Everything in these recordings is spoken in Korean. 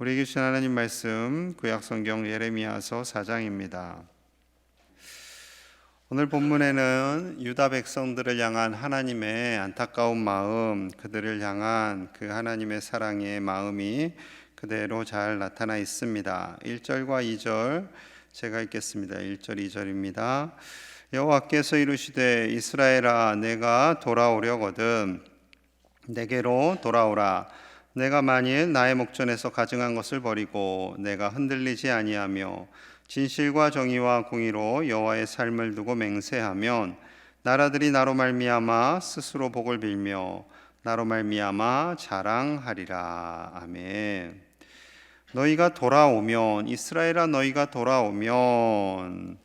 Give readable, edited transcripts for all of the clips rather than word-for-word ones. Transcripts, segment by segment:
우리에게 주신 하나님 말씀 구약성경 예레미야서 4장입니다. 오늘 본문에는 유다 백성들을 향한 하나님의 안타까운 마음, 그들을 향한 그 하나님의 사랑의 마음이 그대로 잘 나타나 있습니다. 1절과 2절 제가 읽겠습니다. 1절 2절입니다. 여호와께서 이르시되 이스라엘아 내가 돌아오려거든 내게로 돌아오라. 내가 만일 나의 목전에서 가증한 것을 버리고 내가 흔들리지 아니하며 진실과 정의와 공의로 여호와의 삶을 두고 맹세하면 나라들이 나로 말미암아 스스로 복을 빌며 나로 말미암아 자랑하리라. 아멘. 너희가 돌아오면, 이스라엘아 너희가 돌아오면,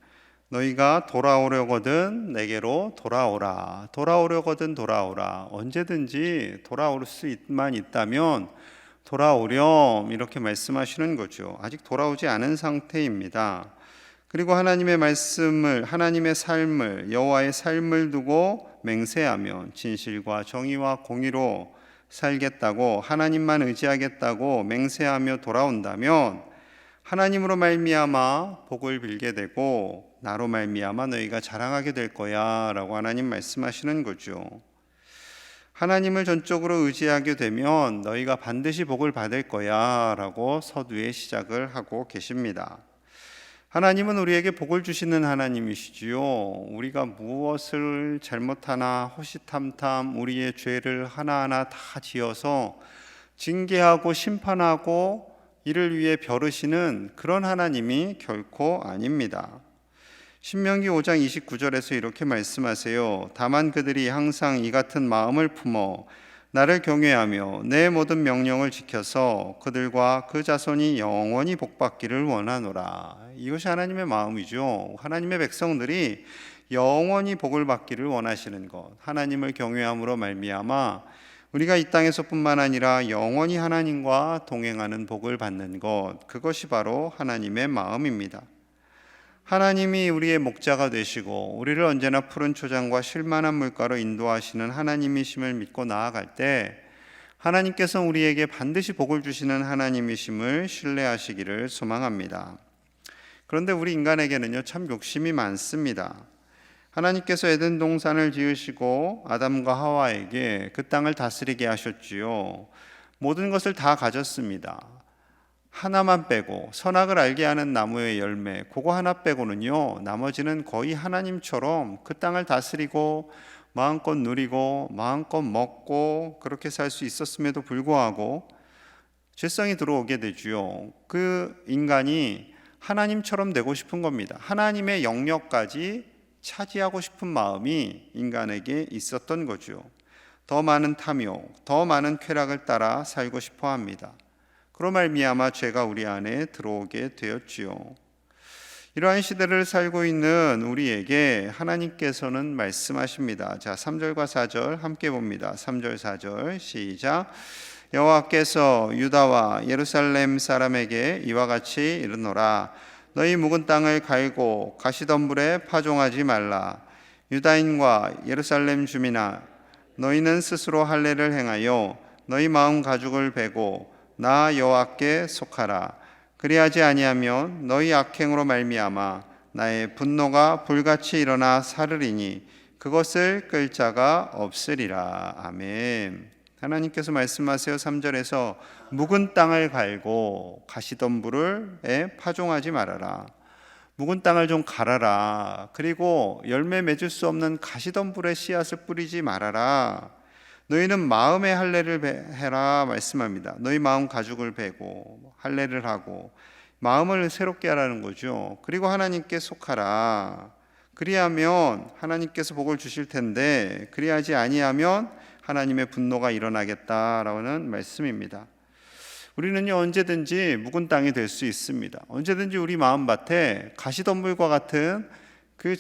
너희가 돌아오려거든 내게로 돌아오라. 돌아오려거든 돌아오라. 언제든지 돌아올 수만 있다면 돌아오렴, 이렇게 말씀하시는 거죠. 아직 돌아오지 않은 상태입니다. 그리고 하나님의 말씀을, 하나님의 삶을, 여호와의 삶을 두고 맹세하면 진실과 정의와 공의로 살겠다고, 하나님만 의지하겠다고 맹세하며 돌아온다면 하나님으로 말미암아 복을 빌게 되고 나로 말미암아 너희가 자랑하게 될 거야 라고 하나님 말씀하시는 거죠. 하나님을 전적으로 의지하게 되면 너희가 반드시 복을 받을 거야 라고 서두에 시작을 하고 계십니다. 하나님은 우리에게 복을 주시는 하나님이시지요. 우리가 무엇을 잘못하나 호시탐탐 우리의 죄를 하나하나 다 지어서 징계하고 심판하고 이를 위해 벼르시는 그런 하나님이 결코 아닙니다. 신명기 5장 29절에서 이렇게 말씀하세요. 다만 그들이 항상 이 같은 마음을 품어 나를 경외하며 내 모든 명령을 지켜서 그들과 그 자손이 영원히 복받기를 원하노라. 이것이 하나님의 마음이죠. 하나님의 백성들이 영원히 복을 받기를 원하시는 것, 하나님을 경외함으로 말미암아 우리가 이 땅에서뿐만 아니라 영원히 하나님과 동행하는 복을 받는 것, 그것이 바로 하나님의 마음입니다. 하나님이 우리의 목자가 되시고 우리를 언제나 푸른 초장과 쉴만한 물가로 인도하시는 하나님이심을 믿고 나아갈 때 하나님께서 우리에게 반드시 복을 주시는 하나님이심을 신뢰하시기를 소망합니다. 그런데 우리 인간에게는요, 참 욕심이 많습니다. 하나님께서 에덴 동산을 지으시고 아담과 하와에게 그 땅을 다스리게 하셨지요. 모든 것을 다 가졌습니다. 하나만 빼고, 선악을 알게 하는 나무의 열매, 그거 하나 빼고는요, 나머지는 거의 하나님처럼 그 땅을 다스리고 마음껏 누리고 마음껏 먹고 그렇게 살 수 있었음에도 불구하고 죄성이 들어오게 되지요. 그 인간이 하나님처럼 되고 싶은 겁니다. 하나님의 영역까지 차지하고 싶은 마음이 인간에게 있었던 거죠. 더 많은 탐욕, 더 많은 쾌락을 따라 살고 싶어 합니다. 그로 말미암아 죄가 우리 안에 들어오게 되었지요. 이러한 시대를 살고 있는 우리에게 하나님께서는 말씀하십니다. 자, 3절과 4절 함께 봅니다. 3절 4절 시작. 여호와께서 유다와 예루살렘 사람에게 이와 같이 이르노라. 너희 묵은 땅을 갈고 가시덤불에 파종하지 말라. 유다인과 예루살렘 주민아, 너희는 스스로 할례를 행하여 너희 마음 가죽을 베고 나 여호와께 속하라. 그리하지 아니하면 너희 악행으로 말미암아 나의 분노가 불같이 일어나 사르리니 그것을 끌 자가 없으리라. 아멘. 하나님께서 말씀하세요. 3절에서 묵은 땅을 갈고 가시덤불에 파종하지 말아라. 묵은 땅을 좀 갈아라. 그리고 열매 맺을 수 없는 가시덤불에 씨앗을 뿌리지 말아라. 너희는 마음의 할례를 해라 말씀합니다. 너희 마음 가죽을 베고 할례를 하고 마음을 새롭게 하라는 거죠. 그리고 하나님께 속하라. 그리하면 하나님께서 복을 주실 텐데 그리하지 아니하면 하나님의 분노가 일어나겠다라는 말씀입니다. 우리는요, 언제든지 묵은 땅이 될 수 있습니다. 언제든지 우리 마음밭에 가시덤불과 같은 그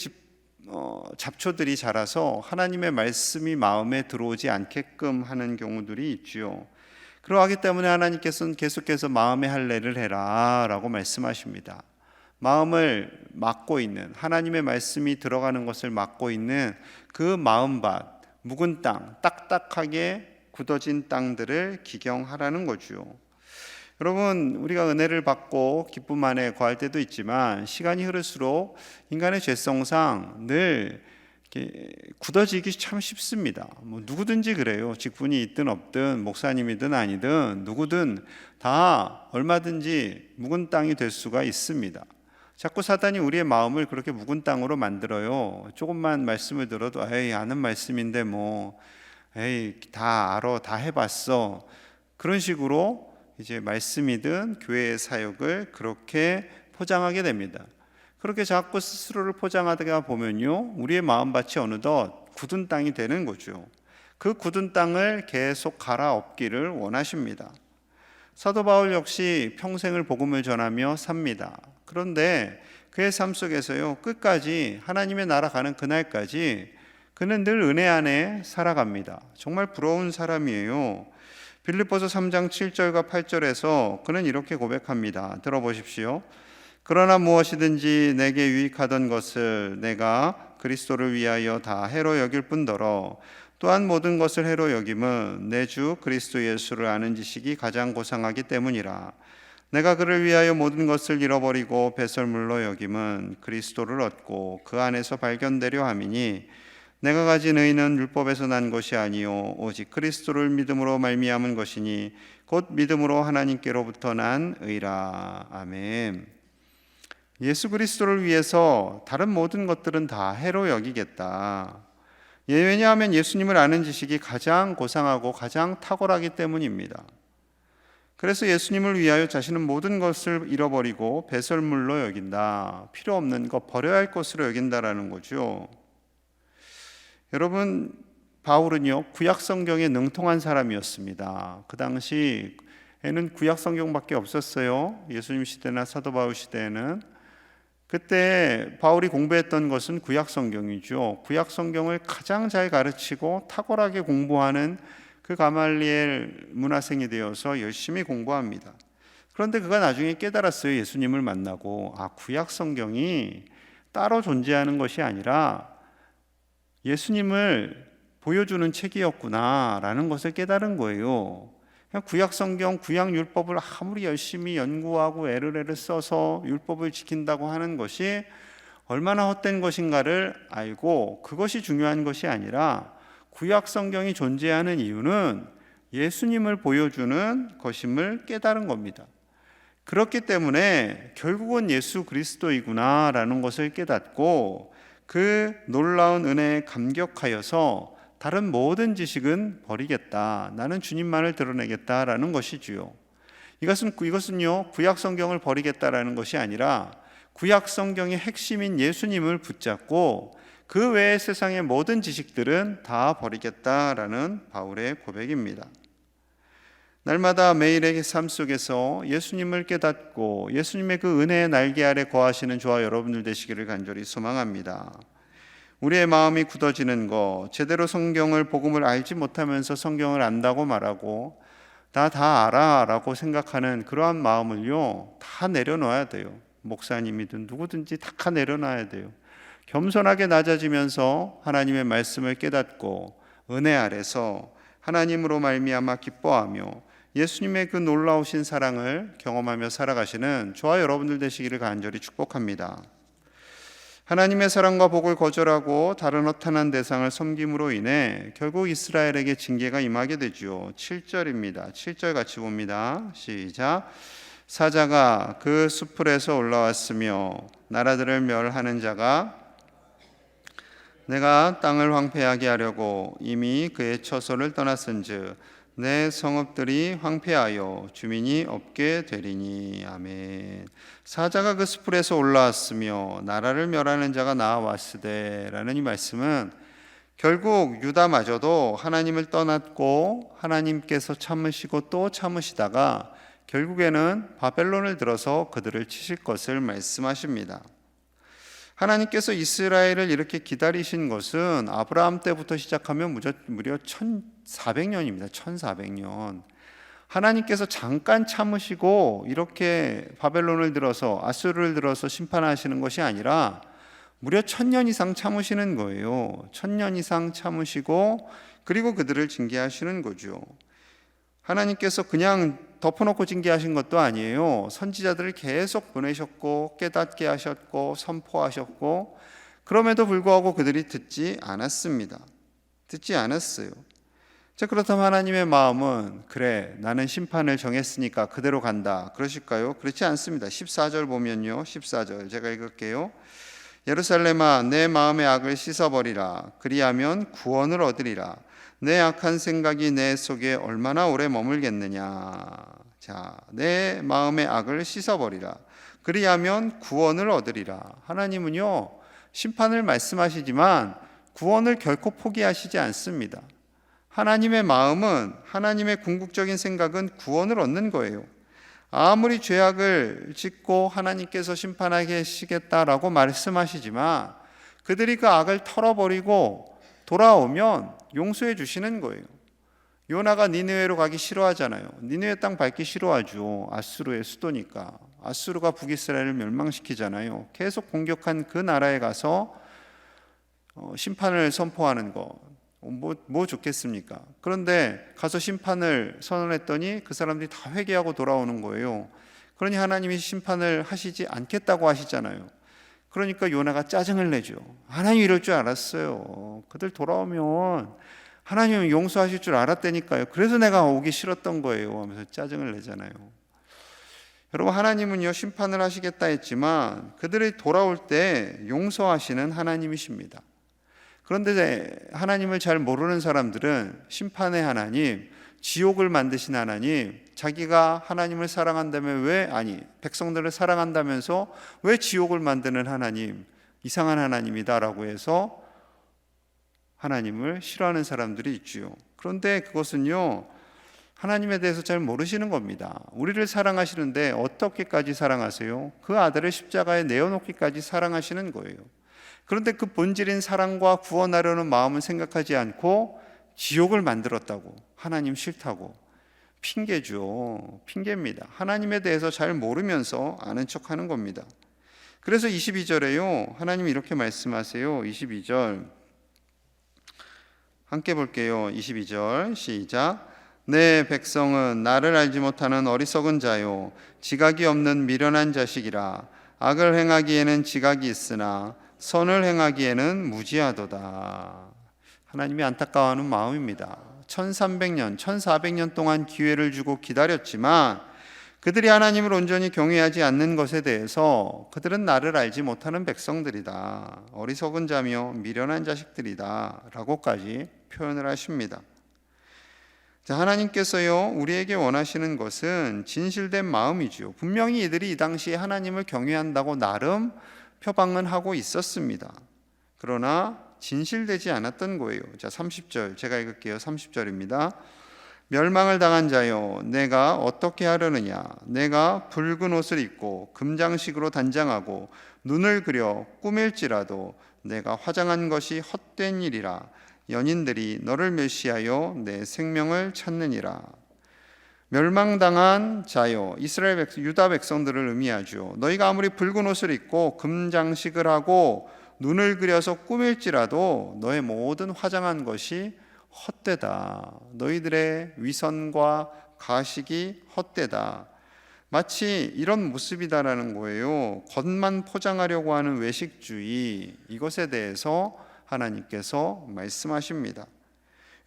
잡초들이 자라서 하나님의 말씀이 마음에 들어오지 않게끔 하는 경우들이 있지요. 그러하기 때문에 하나님께서는 계속해서 마음의 할례를 해라 라고 말씀하십니다. 마음을 막고 있는, 하나님의 말씀이 들어가는 것을 막고 있는 그 마음밭, 묵은 땅, 딱딱하게 굳어진 땅들을 기경하라는 거죠. 여러분, 우리가 은혜를 받고 기쁨 안에 거할 때도 있지만 시간이 흐를수록 인간의 죄성상 늘 이렇게 굳어지기 참 쉽습니다. 누구든지 그래요. 직분이 있든 없든 목사님이든 아니든 누구든 다 얼마든지 묵은 땅이 될 수가 있습니다. 자꾸 사단이 우리의 마음을 그렇게 묵은 땅으로 만들어요. 조금만 말씀을 들어도 에이, 아는 말씀인데 에이, 다 알아, 다 해봤어. 그런 식으로 이제 말씀이든 교회의 사역을 그렇게 포장하게 됩니다. 그렇게 자꾸 스스로를 포장하다가 보면요, 우리의 마음밭이 어느덧 굳은 땅이 되는 거죠. 그 굳은 땅을 계속 갈아엎기를 원하십니다. 사도 바울 역시 평생을 복음을 전하며 삽니다. 그런데 그의 삶 속에서요, 끝까지 하나님의 나라 가는 그날까지 그는 늘 은혜 안에 살아갑니다. 정말 부러운 사람이에요. 빌립보서 3장 7절과 8절에서 그는 이렇게 고백합니다. 들어보십시오. 그러나 무엇이든지 내게 유익하던 것을 내가 그리스도를 위하여 다 해로 여길 뿐더러 또한 모든 것을 해로 여김은 내 주 그리스도 예수를 아는 지식이 가장 고상하기 때문이라. 내가 그를 위하여 모든 것을 잃어버리고 배설물로 여김은 그리스도를 얻고 그 안에서 발견되려 함이니 내가 가진 의는 율법에서 난 것이 아니요 오직 그리스도를 믿음으로 말미암은 것이니 곧 믿음으로 하나님께로부터 난 의라. 아멘. 예수 그리스도를 위해서 다른 모든 것들은 다 해로 여기겠다. 왜냐하면 예수님을 아는 지식이 가장 고상하고 가장 탁월하기 때문입니다. 그래서 예수님을 위하여 자신은 모든 것을 잃어버리고 배설물로 여긴다. 필요 없는 것, 버려야 할 것으로 여긴다라는 거죠. 여러분, 바울은요, 구약 성경에 능통한 사람이었습니다. 그 당시에는 구약 성경밖에 없었어요. 예수님 시대나 사도 바울 시대에는. 그때 바울이 공부했던 것은 구약 성경이죠. 구약 성경을 가장 잘 가르치고 탁월하게 공부하는 그 가말리엘 문화생이 되어서 열심히 공부합니다. 그런데 그가 나중에 깨달았어요. 예수님을 만나고 구약 성경이 따로 존재하는 것이 아니라 예수님을 보여주는 책이었구나라는 것을 깨달은 거예요. 구약 성경, 구약 율법을 아무리 열심히 연구하고 애를 써서 율법을 지킨다고 하는 것이 얼마나 헛된 것인가를 알고 그것이 중요한 것이 아니라 구약 성경이 존재하는 이유는 예수님을 보여주는 것임을 깨달은 겁니다. 그렇기 때문에 결국은 예수 그리스도이구나라는 것을 깨닫고 그 놀라운 은혜에 감격하여서 다른 모든 지식은 버리겠다. 나는 주님만을 드러내겠다라는 것이지요. 이것은요, 구약 성경을 버리겠다라는 것이 아니라 구약 성경의 핵심인 예수님을 붙잡고 그 외의 세상의 모든 지식들은 다 버리겠다라는 바울의 고백입니다. 날마다 매일의 삶 속에서 예수님을 깨닫고 예수님의 그 은혜의 날개 아래 거하시는 저와 여러분들 되시기를 간절히 소망합니다. 우리의 마음이 굳어지는 것, 제대로 성경을, 복음을 알지 못하면서 성경을 안다고 말하고 나 다 알아 라고 생각하는 그러한 마음을요, 다 내려놔야 돼요. 목사님이든 누구든지 다 내려놔야 돼요. 겸손하게 낮아지면서 하나님의 말씀을 깨닫고 은혜 아래서 하나님으로 말미암아 기뻐하며 예수님의 그 놀라우신 사랑을 경험하며 살아가시는 저와 여러분들 되시기를 간절히 축복합니다. 하나님의 사랑과 복을 거절하고 다른 허탄한 대상을 섬김으로 인해 결국 이스라엘에게 징계가 임하게 되지요. 7절입니다. 7절 같이 봅니다. 시작. 사자가 그 수풀에서 올라왔으며 나라들을 멸하는 자가 내가 땅을 황폐하게 하려고 이미 그의 처소를 떠났은즉 내 성읍들이 황폐하여 주민이 없게 되리니. 아멘. 사자가 그 수풀에서 올라왔으며 나라를 멸하는 자가 나아왔으되 라는 이 말씀은 결국 유다마저도 하나님을 떠났고 하나님께서 참으시고 또 참으시다가 결국에는 바벨론을 들어서 그들을 치실 것을 말씀하십니다. 하나님께서 이스라엘을 이렇게 기다리신 것은 아브라함 때부터 시작하면 무려 1400년입니다. 1400년. 하나님께서 잠깐 참으시고 이렇게 바벨론을 들어서 아수르를 들어서 심판하시는 것이 아니라 무려 1000년 이상 참으시는 거예요. 1000년 이상 참으시고 그리고 그들을 징계하시는 거죠. 하나님께서 그냥 덮어놓고 징계하신 것도 아니에요. 선지자들을 계속 보내셨고 깨닫게 하셨고 선포하셨고, 그럼에도 불구하고 그들이 듣지 않았습니다. 듣지 않았어요. 자, 그렇다면 하나님의 마음은 그래, 나는 심판을 정했으니까 그대로 간다, 그러실까요? 그렇지 않습니다. 14절 보면요, 14절 제가 읽을게요. 예루살렘아, 내 마음의 악을 씻어버리라. 그리하면 구원을 얻으리라. 내 악한 생각이 내 속에 얼마나 오래 머물겠느냐. 자, 내 마음의 악을 씻어버리라. 그리하면 구원을 얻으리라. 하나님은요, 심판을 말씀하시지만 구원을 결코 포기하시지 않습니다. 하나님의 마음은, 하나님의 궁극적인 생각은 구원을 얻는 거예요. 아무리 죄악을 짓고 하나님께서 심판하시겠다라고 말씀하시지만 그들이 그 악을 털어버리고 돌아오면 용서해 주시는 거예요. 요나가 니느웨로 가기 싫어하잖아요. 니느웨 땅 밟기 싫어하죠. 아수르의 수도니까. 아수르가 북이스라엘을 멸망시키잖아요. 계속 공격한 그 나라에 가서 심판을 선포하는 거, 뭐 좋겠습니까? 그런데 가서 심판을 선언했더니 그 사람들이 다 회개하고 돌아오는 거예요. 그러니 하나님이 심판을 하시지 않겠다고 하시잖아요. 그러니까 요나가 짜증을 내죠. 하나님 이럴 줄 알았어요. 그들 돌아오면 하나님은 용서하실 줄 알았다니까요. 그래서 내가 오기 싫었던 거예요 하면서 짜증을 내잖아요. 여러분, 하나님은요, 심판을 하시겠다 했지만 그들이 돌아올 때 용서하시는 하나님이십니다. 그런데 하나님을 잘 모르는 사람들은 심판의 하나님, 지옥을 만드신 하나님, 자기가 하나님을 사랑한다면 백성들을 사랑한다면서 왜 지옥을 만드는 하나님, 이상한 하나님이다라고 해서 하나님을 싫어하는 사람들이 있지요. 그런데 그것은요, 하나님에 대해서 잘 모르시는 겁니다. 우리를 사랑하시는데 어떻게까지 사랑하세요? 그 아들을 십자가에 내어놓기까지 사랑하시는 거예요. 그런데 그 본질인 사랑과 구원하려는 마음은 생각하지 않고 지옥을 만들었다고, 하나님 싫다고 핑계죠. 핑계입니다. 하나님에 대해서 잘 모르면서 아는 척하는 겁니다. 그래서 22절에요, 하나님이 이렇게 말씀하세요. 22절 함께 볼게요. 22절 시작. 내 백성은 나를 알지 못하는 어리석은 자요, 지각이 없는 미련한 자식이라. 악을 행하기에는 지각이 있으나 선을 행하기에는 무지하도다. 하나님이 안타까워하는 마음입니다. 1300년, 1400년 동안 기회를 주고 기다렸지만 그들이 하나님을 온전히 경외하지 않는 것에 대해서 그들은 나를 알지 못하는 백성들이다, 어리석은 자며 미련한 자식들이다 라고까지 표현을 하십니다. 자, 하나님께서요, 우리에게 원하시는 것은 진실된 마음이죠. 분명히 이들이 이 당시에 하나님을 경외한다고 나름 표방은 하고 있었습니다. 그러나 진실되지 않았던 거예요. 자, 30절 제가 읽을게요. 30절입니다. 멸망을 당한 자여, 내가 어떻게 하려느냐. 내가 붉은 옷을 입고 금장식으로 단장하고 눈을 그려 꾸밀지라도 내가 화장한 것이 헛된 일이라. 연인들이 너를 멸시하여 내 생명을 찾느니라. 멸망당한 자요, 이스라엘 유다 백성들을 의미하죠. 너희가 아무리 붉은 옷을 입고 금장식을 하고 눈을 그려서 꾸밀지라도 너의 모든 화장한 것이 헛되다. 너희들의 위선과 가식이 헛되다. 마치 이런 모습이다라는 거예요. 겉만 포장하려고 하는 외식주의, 이것에 대해서 하나님께서 말씀하십니다.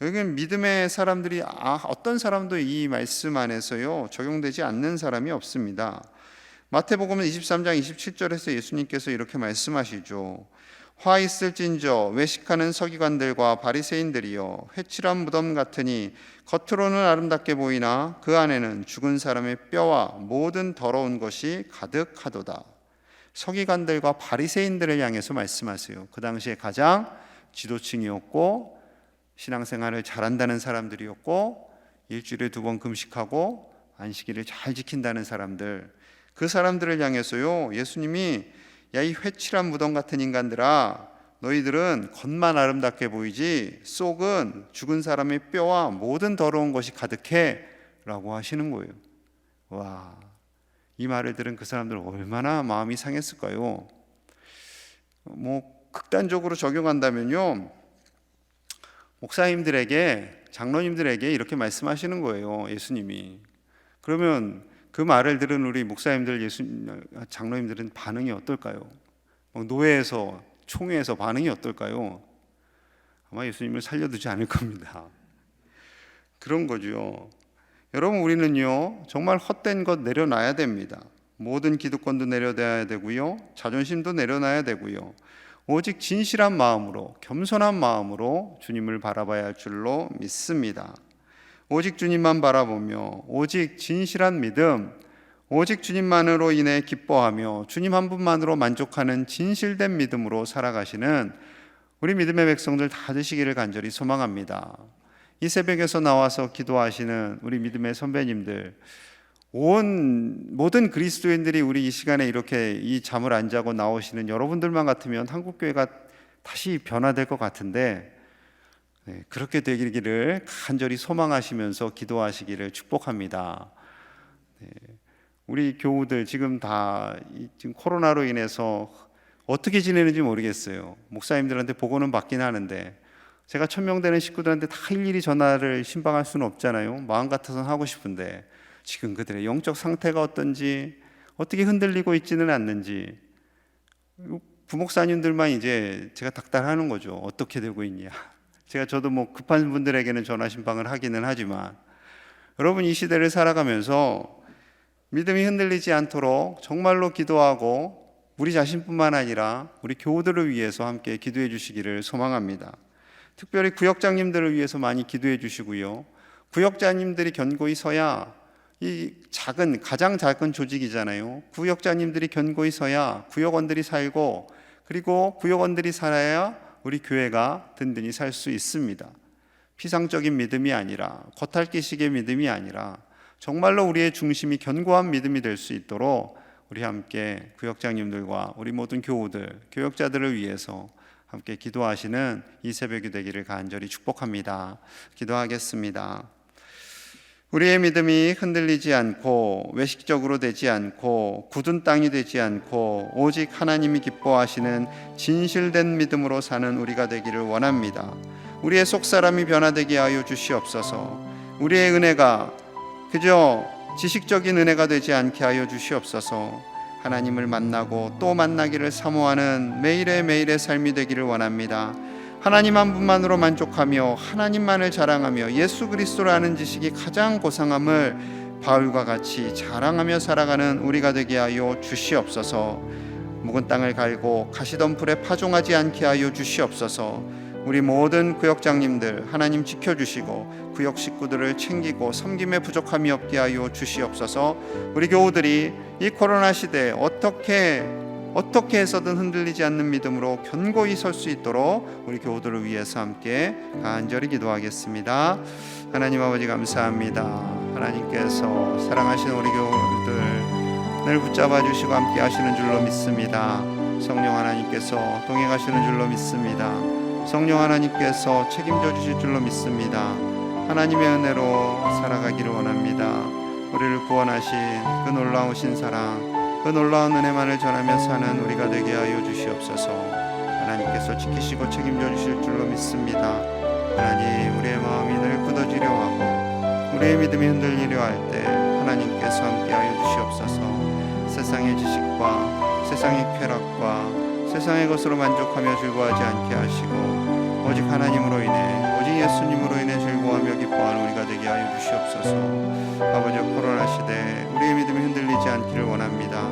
여기는 믿음의 사람들이 어떤 사람도 이 말씀 안에서요 적용되지 않는 사람이 없습니다. 마태복음 23장 27절에서 예수님께서 이렇게 말씀하시죠. 화 있을진저 외식하는 서기관들과 바리새인들이여, 회칠한 무덤 같으니 겉으로는 아름답게 보이나 그 안에는 죽은 사람의 뼈와 모든 더러운 것이 가득하도다. 서기관들과 바리새인들을 향해서 말씀하세요. 그 당시에 가장 지도층이었고 신앙생활을 잘한다는 사람들이었고 일주일에 2번 금식하고 안식일을 잘 지킨다는 사람들, 그 사람들을 향해서요 예수님이 야, 이 회칠한 무덤 같은 인간들아, 너희들은 겉만 아름답게 보이지 속은 죽은 사람의 뼈와 모든 더러운 것이 가득해 라고 하시는 거예요. 와, 이 말을 들은 그 사람들 얼마나 마음이 상했을까요? 극단적으로 적용한다면요, 목사님들에게, 장로님들에게 이렇게 말씀하시는 거예요, 예수님이. 그러면 그 말을 들은 우리 목사님들, 장로님들은 반응이 어떨까요? 노회에서, 총회에서 반응이 어떨까요? 아마 예수님을 살려두지 않을 겁니다. 그런 거죠. 여러분, 우리는요 정말 헛된 것 내려놔야 됩니다. 모든 기득권도 내려놔야 되고요, 자존심도 내려놔야 되고요, 오직 진실한 마음으로, 겸손한 마음으로 주님을 바라봐야 할 줄로 믿습니다. 오직 주님만 바라보며, 오직 진실한 믿음, 오직 주님만으로 인해 기뻐하며 주님 한 분만으로 만족하는 진실된 믿음으로 살아가시는 우리 믿음의 백성들 다 되시기를 간절히 소망합니다. 이 새벽에서 나와서 기도하시는 우리 믿음의 선배님들, 모든 그리스도인들이 우리 이 시간에 이렇게 이 잠을 안 자고 나오시는 여러분들만 같으면 한국교회가 다시 변화될 것 같은데, 그렇게 되기를 간절히 소망하시면서 기도하시기를 축복합니다. 우리 교우들 지금 코로나로 인해서 어떻게 지내는지 모르겠어요. 목사님들한테 보고는 받긴 하는데, 제가 1000명 되는 식구들한테 다 일일이 전화를 신방할 수는 없잖아요. 마음 같아서는 하고 싶은데 지금 그들의 영적 상태가 어떤지, 어떻게 흔들리고 있지는 않는지, 부목사님들만 이제 제가 닥달하는 거죠. 어떻게 되고 있냐. 저도 급한 분들에게는 전화 신방을 하기는 하지만, 여러분, 이 시대를 살아가면서 믿음이 흔들리지 않도록 정말로 기도하고, 우리 자신뿐만 아니라 우리 교우들을 위해서 함께 기도해 주시기를 소망합니다. 특별히 구역장님들을 위해서 많이 기도해 주시고요, 구역장님들이 견고히 서야, 이 가장 작은 조직이잖아요. 구역장님들이 견고히 서야 구역원들이 살고, 그리고 구역원들이 살아야 우리 교회가 든든히 살 수 있습니다. 피상적인 믿음이 아니라, 겉핥기식의 믿음이 아니라 정말로 우리의 중심이 견고한 믿음이 될 수 있도록 우리 함께 구역장님들과 우리 모든 교우들, 교역자들을 위해서 함께 기도하시는 이 새벽이 되기를 간절히 축복합니다. 기도하겠습니다. 우리의 믿음이 흔들리지 않고, 외식적으로 되지 않고, 굳은 땅이 되지 않고, 오직 하나님이 기뻐하시는 진실된 믿음으로 사는 우리가 되기를 원합니다. 우리의 속사람이 변화되게 하여 주시옵소서. 우리의 은혜가 그저 지식적인 은혜가 되지 않게 하여 주시옵소서. 하나님을 만나고 또 만나기를 사모하는 매일의 삶이 되기를 원합니다. 하나님 한 분만으로 만족하며 하나님만을 자랑하며 예수 그리스도라는 지식이 가장 고상함을 바울과 같이 자랑하며 살아가는 우리가 되게 하여 주시옵소서. 묵은 땅을 갈고 가시덤불에 파종하지 않게 하여 주시옵소서. 우리 모든 구역장님들 하나님 지켜주시고 구역 식구들을 챙기고 섬김에 부족함이 없게 하여 주시옵소서. 우리 교우들이 이 코로나 시대에 어떻게 해서든 흔들리지 않는 믿음으로 견고히 설 수 있도록 우리 교우들을 위해서 함께 간절히 기도하겠습니다. 하나님 아버지, 감사합니다. 하나님께서 사랑하시는 우리 교우들 늘 붙잡아 주시고 함께 하시는 줄로 믿습니다. 성령 하나님께서 동행하시는 줄로 믿습니다. 성령 하나님께서 책임져 주실 줄로 믿습니다. 하나님의 은혜로 살아가기를 원합니다. 우리를 구원하신 그 놀라우신 사랑, 그 놀라운 은혜만을 전하며 사는 우리가 되게 하여 주시옵소서. 하나님께서 지키시고 책임져 주실 줄로 믿습니다. 하나님, 우리의 마음이 늘 굳어지려 하고 우리의 믿음이 흔들리려 할 때 하나님께서 함께 하여 주시옵소서. 세상의 지식과 세상의 쾌락과 세상의 것으로 만족하며 즐거워하지 않게 하시고, 오직 하나님으로 인해, 오직 예수님으로 인해 즐거워하며 기뻐하는 우리가 되게 하여 주시옵소서. 아버지, 코로나 시대에 우리의 믿음이 흔들리지 않기를 원합니다.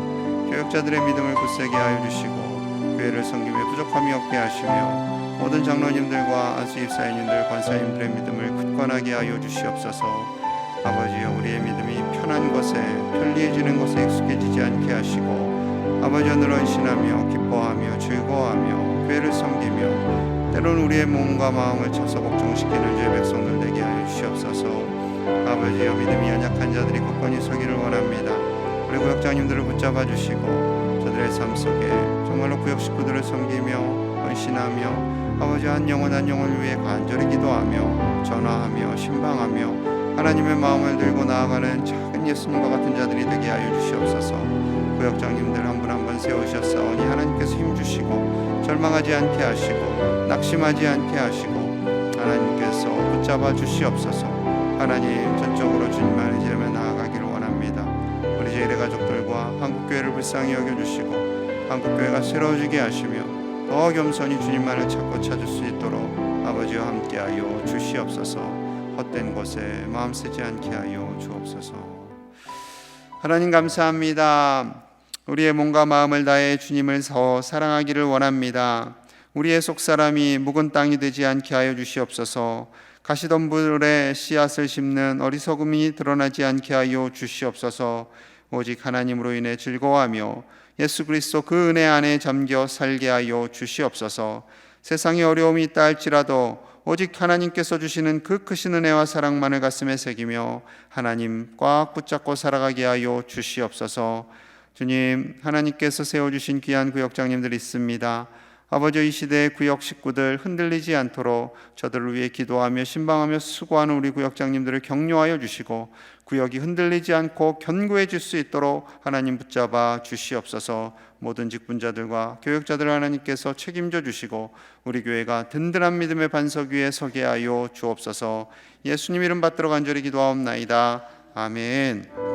교역자들의 믿음을 굳세게 하여 주시고 교회를 섬김에 부족함이 없게 하시며, 모든 장로님들과 안수입사님들, 권사님들의 믿음을 굳건하게 하여 주시옵소서. 아버지여, 우리의 믿음이 편한 것에, 편리해지는 것에 익숙해지지 않게 하시고, 아버지여, 늘 헌신하며 기뻐하며 즐거워하며 교회를 섬기며 때로는 우리의 몸과 마음을 쳐서 복종시키는 주의 백성들 되게 하여 주시옵소서. 아버지여, 믿음이 연약한 자들이 굳건히 서기를 원합니다. 우리 구역장님들을 붙잡아 주시고 저들의 삶 속에 정말로 구역 식구들을 섬기며 헌신하며, 아버지, 한 영혼을 위해 간절히 기도하며 전화하며 신방하며 하나님의 마음을 들고 나아가는 작은 예수님과 같은 자들이 되게 하여 주시옵소서. 구역장님들 한 분 한 분 세우셨사오니 하나님께서 힘주시고 절망하지 않게 하시고 낙심하지 않게 하시고, 하나님께서 붙잡아 주시옵소서. 하나님, 전적으로 주님 안에 나아가기를 원합니다. 우리 제일의 가족들과 한국교회를 불쌍히 여겨주시고 한국교회가 새로워지게 하시며 더 겸손히 주님만을 찾고 찾을 수 있도록 아버지와 함께하여 주시옵소서. 헛된 곳에 마음 쓰지 않게 하여 주옵소서. 하나님 감사합니다. 우리의 몸과 마음을 다해 주님을 더 사랑하기를 원합니다. 우리의 속사람이 묵은 땅이 되지 않게 하여 주시옵소서. 가시덤불에 씨앗을 심는 어리석음이 드러나지 않게 하여 주시옵소서. 오직 하나님으로 인해 즐거워하며 예수 그리스도 그 은혜 안에 잠겨 살게 하여 주시옵소서. 세상에 어려움이 있다 할지라도 오직 하나님께서 주시는 그 크신 은혜와 사랑만을 가슴에 새기며 하나님 꽉 붙잡고 살아가게 하여 주시옵소서. 주님, 하나님께서 세워주신 귀한 구역장님들 있습니다. 아버지, 이 시대의 구역 식구들 흔들리지 않도록 저들을 위해 기도하며 신방하며 수고하는 우리 구역장님들을 격려하여 주시고 구역이 흔들리지 않고 견고해 질 수 있도록 하나님 붙잡아 주시옵소서. 모든 직분자들과 교역자들 하나님께서 책임져 주시고 우리 교회가 든든한 믿음의 반석 위에 서게 하여 주옵소서. 예수님 이름 받들어 간절히 기도하옵나이다. 아멘.